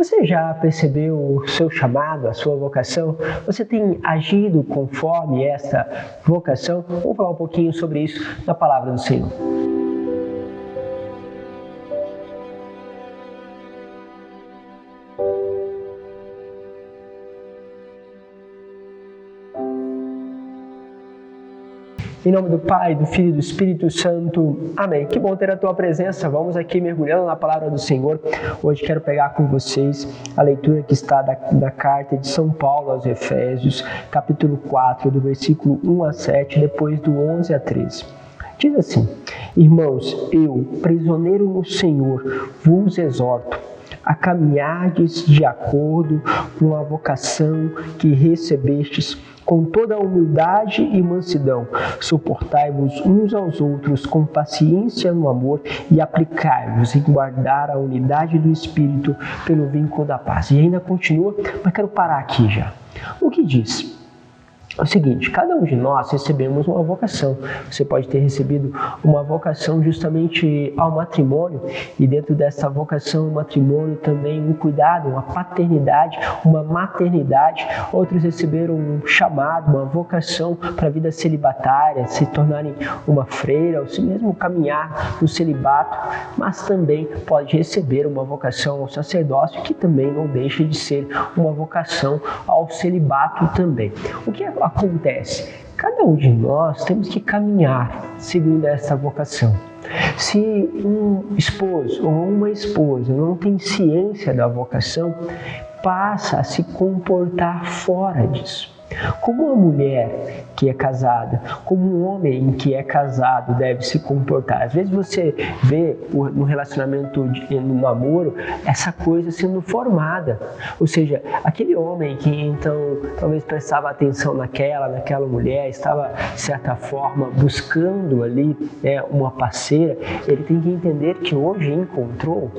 Você já percebeu o seu chamado, a sua vocação? Você tem agido conforme esta vocação? Vamos falar um pouquinho sobre isso na palavra do Senhor. Em nome do Pai, do Filho e do Espírito Santo. Amém. Que bom ter a tua presença. Vamos aqui mergulhando na palavra do Senhor. Hoje quero pegar com vocês a leitura que está da carta de São Paulo aos Efésios, capítulo 4, do versículo 1 a 7, depois do 11 a 13. Diz assim: Irmãos, eu, prisioneiro no Senhor, vos exorto a caminhardes de acordo com a vocação que recebestes, com toda a humildade e mansidão. Suportai-vos uns aos outros com paciência no amor e aplicai-vos em guardar a unidade do Espírito pelo vínculo da paz. E ainda continua, mas quero parar aqui já. O que diz? É o seguinte: cada um de nós recebemos uma vocação. Você pode ter recebido uma vocação justamente ao matrimônio, e dentro dessa vocação, o matrimônio também um cuidado, uma paternidade, uma maternidade. Outros receberam um chamado, uma vocação para a vida celibatária, se tornarem uma freira, ou se mesmo caminhar no celibato, mas também pode receber uma vocação ao sacerdócio, que também não deixa de ser uma vocação ao celibato também. O que acontece? Cada um de nós temos que caminhar segundo essa vocação. Se um esposo ou uma esposa não tem ciência da vocação, passa a se comportar fora disso. Como uma mulher que é casada, como um homem que é casado deve se comportar. Às vezes você vê no relacionamento, no namoro, essa coisa sendo formada. Ou seja, aquele homem que então talvez prestava atenção naquela mulher, estava de certa forma buscando ali uma parceira, ele tem que entender que hoje encontrou.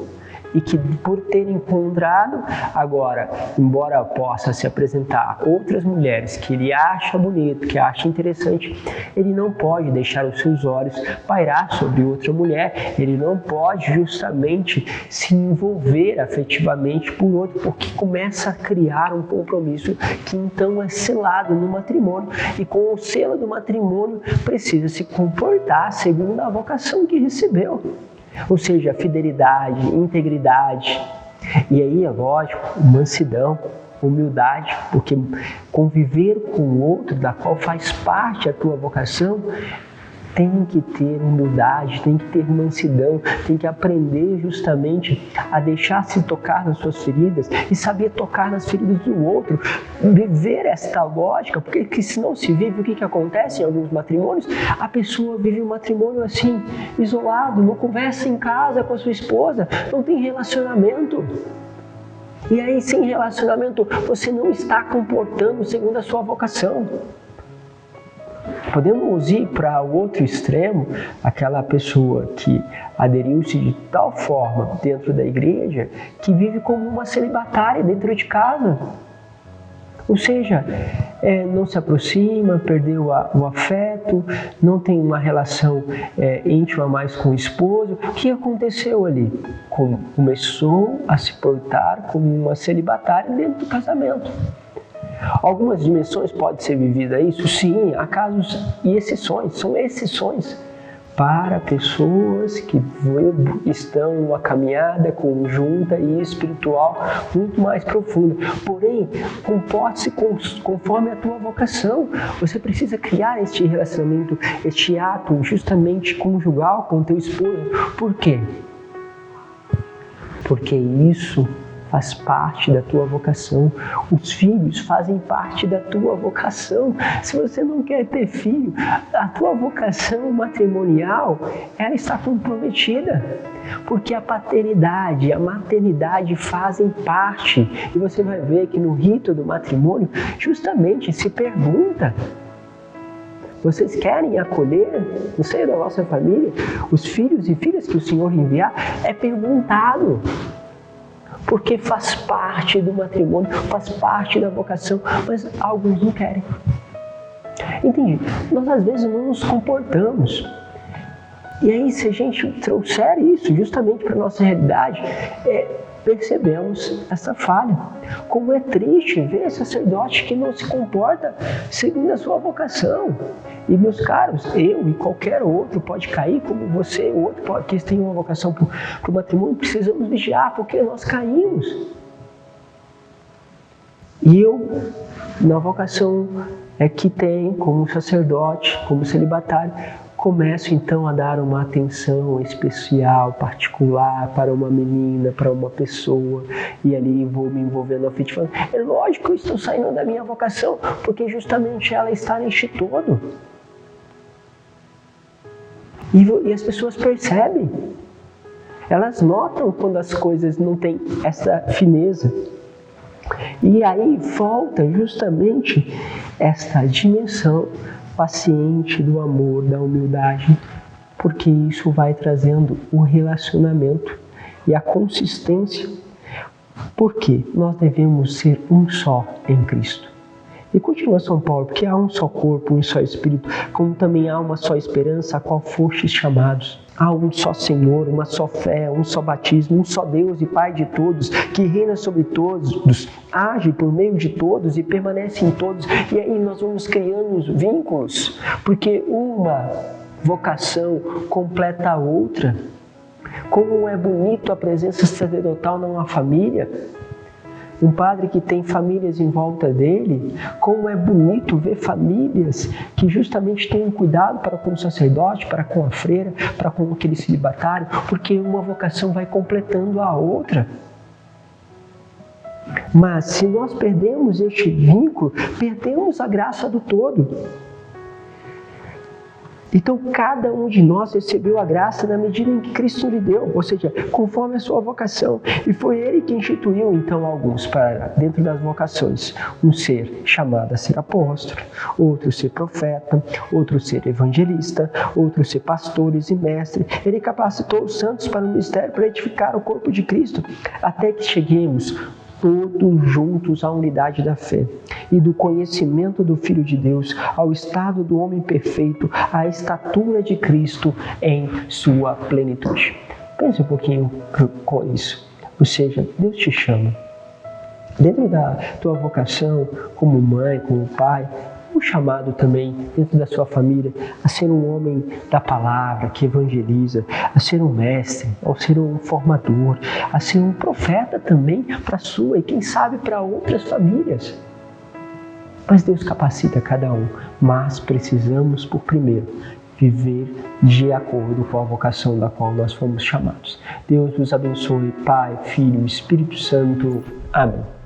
E que por ter encontrado, agora, embora possa se apresentar outras mulheres que ele acha bonito, que acha interessante, ele não pode deixar os seus olhos pairar sobre outra mulher, ele não pode justamente se envolver afetivamente por outro, porque começa a criar um compromisso que então é selado no matrimônio, e com o selo do matrimônio precisa se comportar segundo a vocação que recebeu. Ou seja, fidelidade, integridade, e aí é lógico, mansidão, humildade, porque conviver com o outro, da qual faz parte a tua vocação, tem que ter humildade, tem que ter mansidão, tem que aprender justamente a deixar-se tocar nas suas feridas e saber tocar nas feridas do outro, viver esta lógica, porque se não se vive, o que acontece em alguns matrimônios? A pessoa vive um matrimônio assim, isolado, não conversa em casa com a sua esposa, não tem relacionamento. E aí, sem relacionamento, você não está comportando segundo a sua vocação. Podemos ir para o outro extremo, aquela pessoa que aderiu-se de tal forma dentro da igreja que vive como uma celibatária dentro de casa. Ou seja, não se aproxima, perdeu o afeto, não tem uma relação íntima mais com o esposo. O que aconteceu ali? Começou a se portar como uma celibatária dentro do casamento. Algumas dimensões pode ser vivida isso? Sim, há casos e exceções, são exceções para pessoas que estão numa caminhada conjunta e espiritual muito mais profunda. Porém, comporte-se conforme a tua vocação. Você precisa criar este relacionamento, este ato justamente conjugal com o teu esposo. Por quê? Porque isso faz parte da tua vocação. Os filhos fazem parte da tua vocação. Se você não quer ter filho, a tua vocação matrimonial, ela está comprometida. Porque a paternidade e a maternidade fazem parte. E você vai ver que no rito do matrimônio, justamente se pergunta: vocês querem acolher no seio da vossa família os filhos e filhas que o Senhor enviar? É perguntado. Porque faz parte do matrimônio, faz parte da vocação, mas alguns não querem. Entende? Nós às vezes não nos comportamos. E aí, se a gente trouxer isso justamente para a nossa realidade, percebemos essa falha. Como é triste ver sacerdote que não se comporta segundo a sua vocação. E, meus caros, eu e qualquer outro pode cair, como você ou outro que tem uma vocação para o matrimônio, precisamos vigiar, porque nós caímos. E eu, na vocação que tem como sacerdote, como celibatário, começo então a dar uma atenção especial, particular para uma menina, para uma pessoa, e ali vou me envolvendo afetivamente. É lógico que eu estou saindo da minha vocação, porque justamente ela está neste todo. E as pessoas percebem, elas notam quando as coisas não têm essa fineza. E aí volta justamente esta dimensão paciente do amor, da humildade, porque isso vai trazendo o relacionamento e a consistência, porque nós devemos ser um só em Cristo. E continua São Paulo, porque há um só corpo, um só Espírito, como também há uma só esperança a qual fostes chamados. Há um só Senhor, uma só fé, um só batismo, um só Deus e Pai de todos, que reina sobre todos, age por meio de todos e permanece em todos. E aí nós vamos criando os vínculos, porque uma vocação completa a outra. Como é bonito a presença sacerdotal numa família. Um padre que tem famílias em volta dele, como é bonito ver famílias que justamente têm um cuidado para com o sacerdote, para com a freira, para com aquele celibatário, porque uma vocação vai completando a outra. Mas se nós perdemos este vínculo, perdemos a graça do todo. Então, cada um de nós recebeu a graça na medida em que Cristo lhe deu, ou seja, conforme a sua vocação. E foi Ele que instituiu, então, alguns para, dentro das vocações, um ser chamado a ser apóstolo, outro ser profeta, outro ser evangelista, outro ser pastores e mestres. Ele capacitou os santos para o ministério, para edificar o corpo de Cristo, até que cheguemos todos juntos à unidade da fé e do conhecimento do Filho de Deus, ao estado do homem perfeito, à estatura de Cristo em sua plenitude. Pense um pouquinho com isso. Ou seja, Deus te chama. Dentro da tua vocação, como mãe, como pai, um chamado também dentro da sua família a ser um homem da palavra, que evangeliza, a ser um mestre, a ser um formador, a ser um profeta também para a sua e quem sabe para outras famílias. Mas Deus capacita cada um, mas precisamos, por primeiro, viver de acordo com a vocação da qual nós fomos chamados. Deus nos abençoe, Pai, Filho e Espírito Santo. Amém.